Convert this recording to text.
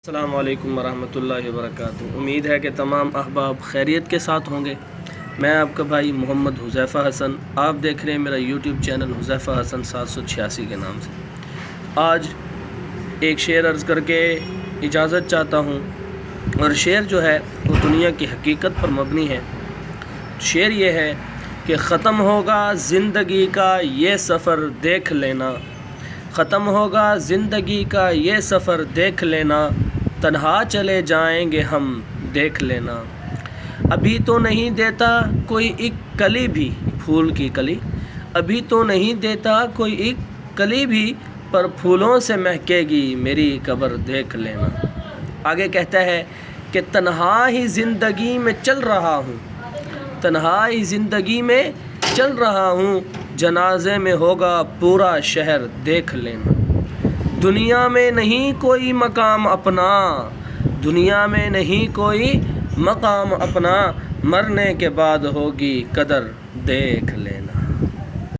السلام علیکم ورحمۃ اللہ وبرکاتہ۔ امید ہے کہ تمام احباب خیریت کے ساتھ ہوں گے۔ میں آپ کا بھائی محمد حذیفہ حسن، آپ دیکھ رہے ہیں میرا یوٹیوب چینل حذیفہ حسن 786 کے نام سے۔ آج ایک شعر عرض کر کے اجازت چاہتا ہوں، اور شعر جو ہے وہ دنیا کی حقیقت پر مبنی ہے۔ شعر یہ ہے کہ ختم ہوگا زندگی کا یہ سفر دیکھ لینا، ختم ہوگا زندگی کا یہ سفر دیکھ لینا، تنہا چلے جائیں گے ہم دیکھ لینا۔ ابھی تو نہیں دیتا کوئی ایک کلی بھی، پھول کی کلی، ابھی تو نہیں دیتا کوئی ایک کلی بھی، پر پھولوں سے مہکے گی میری قبر دیکھ لینا۔ آگے کہتا ہے کہ تنہا ہی زندگی میں چل رہا ہوں، تنہا ہی زندگی میں چل رہا ہوں، جنازے میں ہوگا پورا شہر دیکھ لینا۔ دنیا میں نہیں کوئی مقام اپنا، دنیا میں نہیں کوئی مقام اپنا، مرنے کے بعد ہوگی قدر دیکھ لینا۔